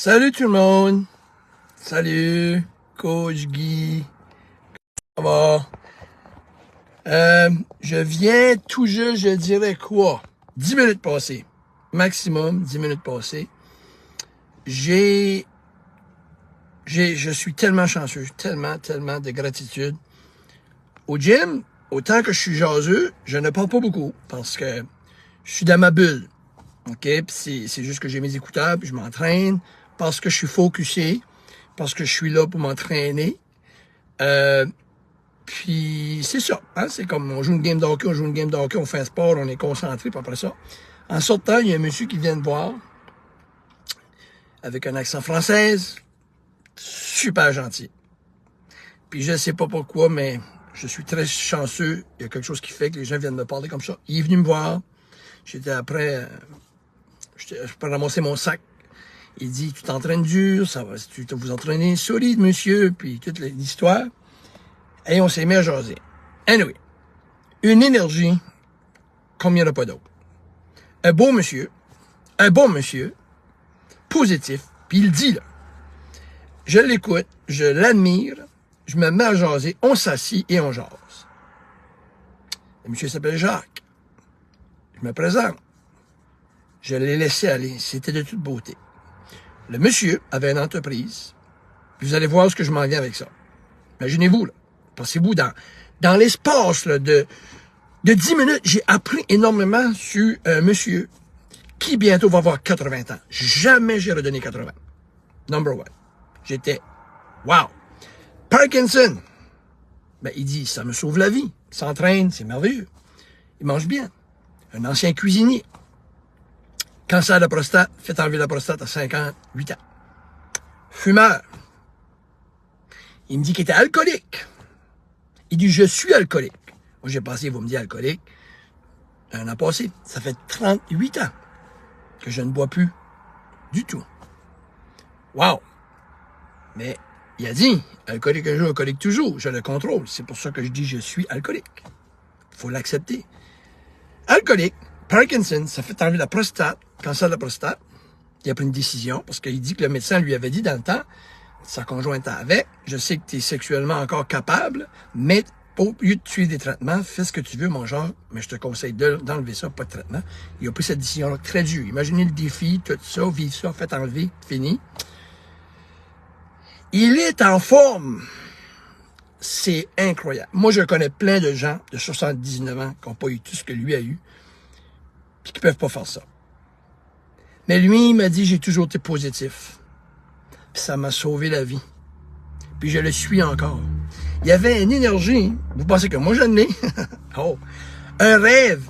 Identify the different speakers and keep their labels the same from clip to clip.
Speaker 1: Salut tout le monde! Salut, Coach Guy. Comment ça va? Je viens tout juste, je dirais quoi? 10 minutes passées. Maximum, 10 minutes passées. Je suis tellement chanceux, tellement de gratitude. Au gym, autant que je suis jaseux, je ne parle pas beaucoup parce que je suis dans ma bulle. OK? Puis c'est juste que j'ai mes écouteurs, puis je m'entraîne parce que je suis focusé, parce que je suis là pour m'entraîner. Puis c'est ça, hein? C'est comme on joue une game de hockey, on fait un sport, on est concentré, puis après ça. En sortant, il y a un monsieur qui vient me voir avec un accent français, super gentil. Puis je sais pas pourquoi, mais je suis très chanceux. Il y a quelque chose qui fait que les gens viennent me parler comme ça. Il est venu me voir. J'étais après, je peux ramasser mon sac. Il dit, tu t'entraînes dur, ça va, tu vous entraîner solide, monsieur, puis toute l'histoire. Et on s'est mis à jaser. Anyway, une énergie comme il n'y en a pas d'autre. Un bon monsieur, positif, puis il dit, là, je l'écoute, je l'admire, je me mets à jaser, on s'assit et on jase. Le monsieur s'appelle Jacques. Je me présente. Je l'ai laissé aller, c'était de toute beauté. Le monsieur avait une entreprise, puis vous allez voir ce que je m'en viens avec ça. Imaginez-vous, là, pensez-vous, dans l'espace là, de 10 minutes, j'ai appris énormément sur un monsieur qui bientôt va avoir 80 ans. Jamais j'ai redonné 80. Number one. J'étais, wow. Parkinson. Ben, il dit, ça me sauve la vie. Il s'entraîne, c'est merveilleux. Il mange bien. Un ancien cuisinier. Cancer de la prostate, fait enlever la prostate à 58 ans. Fumeur. Il me dit qu'il était alcoolique. Il dit, je suis alcoolique. Moi, j'ai passé, vous me dites alcoolique, un an passé. Ça fait 38 ans que je ne bois plus du tout. Wow! Mais il a dit, alcoolique un jour, alcoolique toujours. Je le contrôle. C'est pour ça que je dis, je suis alcoolique. Il faut l'accepter. Alcoolique, Parkinson, ça fait enlever la prostate, cancer de la prostate. Il a pris une décision parce qu'il dit que le médecin lui avait dit dans le temps, sa conjointe avec, je sais que tu es sexuellement encore capable, mais au lieu de tuer des traitements, fais ce que tu veux, mon genre, mais je te conseille d'enlever ça, pas de traitement. Il a pris cette décision-là très dure. Imaginez le défi, tout ça, vivre ça, fait enlever, fini. Il est en forme. C'est incroyable. Moi, je connais plein de gens de 79 ans qui n'ont pas eu tout ce que lui a eu, puis qui peuvent pas faire ça. Mais lui, il m'a dit, j'ai toujours été positif. Puis ça m'a sauvé la vie. Puis je le suis encore. Il y avait une énergie, vous pensez que moi je l'ai? Oh, un rêve.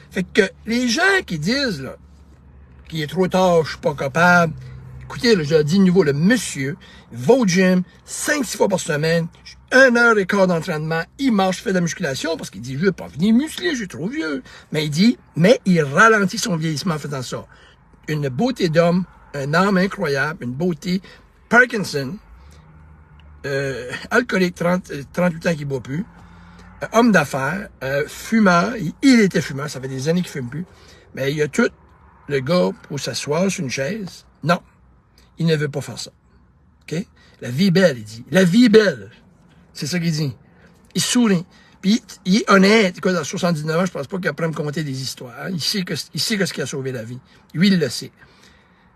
Speaker 1: Fait que les gens qui disent là, qu'il est trop tard, je suis pas capable, écoutez, là, je le dis de nouveau, le monsieur va au gym 5-6 fois par semaine, 1h15 d'entraînement, il marche, fait de la musculation, parce qu'il dit, je veux pas venir muscler, je suis trop vieux. Mais il dit, mais il ralentit son vieillissement en faisant ça. Une beauté d'homme, un âme incroyable, une beauté. Parkinson, alcoolique, 38 ans qu'il boit plus, homme d'affaires, fumeur, il était fumeur, ça fait des années qu'il fume plus, mais il y a tout le gars pour s'asseoir sur une chaise. Non, il ne veut pas faire ça. OK? La vie est belle, il dit. La vie est belle. C'est ça qu'il dit. Il sourit. Puis il est honnête. Écoute, à 79 ans, je pense pas qu'il apprend à me conter des histoires. Il sait que ce qui a sauvé la vie. Lui, il le sait.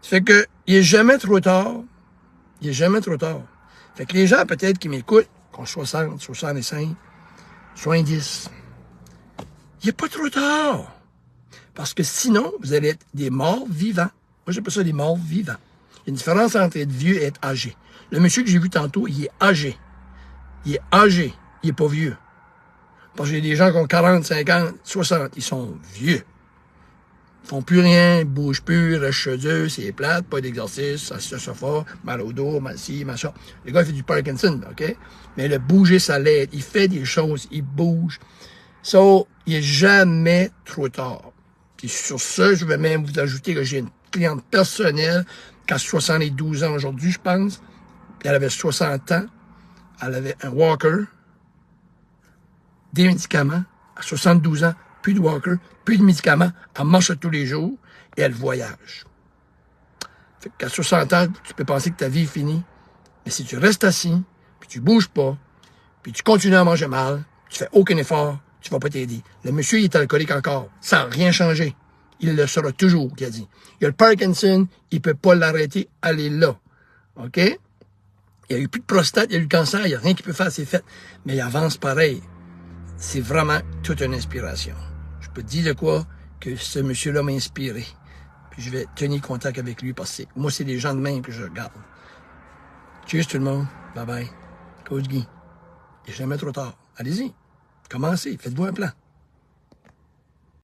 Speaker 1: Ça fait que il est jamais trop tard. Il est jamais trop tard. Fait que les gens, peut-être, qui m'écoutent, qui ont 60, 65, 70, il n'est pas trop tard. Parce que sinon, vous allez être des morts vivants. Moi, j'appelle ça des morts vivants. Il y a une différence entre être vieux et être âgé. Le monsieur que j'ai vu tantôt, il est âgé. Il est âgé. Il est pas vieux. Parce que j'ai des gens qui ont 40, 50, 60. Ils sont vieux. Ils font plus rien, ils bougent plus, restent chez eux, c'est plate, pas d'exercice, assis sur le sofa, mal au dos, mal ci, mal ça. Le gars, il fait du Parkinson, OK? Mais le bouger, ça l'aide. Il fait des choses, il bouge. So, il est jamais trop tard. Puis sur ça, je vais même vous ajouter que j'ai une cliente personnelle qui a 72 ans aujourd'hui, je pense. Puis elle avait 60 ans. Elle avait un walker, des médicaments, à 72 ans, plus de walker, plus de médicaments, elle marche tous les jours et elle voyage. Fait qu'à 60 ans, tu peux penser que ta vie est finie. Mais si tu restes assis, puis tu bouges pas, puis tu continues à manger mal, tu fais aucun effort, tu vas pas t'aider. Le monsieur, il est alcoolique encore, sans rien changer. Il le sera toujours, qu'il a dit. Il y a le Parkinson, il peut pas l'arrêter, allez là. OK? Il y a eu plus de prostate, il y a eu le cancer, il n'y a rien qui peut faire, c'est fait. Mais il avance pareil. C'est vraiment toute une inspiration. Je peux te dire de quoi que ce monsieur-là m'a inspiré. Puis je vais tenir contact avec lui parce que moi, c'est les gens de même que je regarde. Cheers tout le monde. Bye bye. Coach Guy. Il n'est jamais trop tard. Allez-y. Commencez. Faites-vous un plan.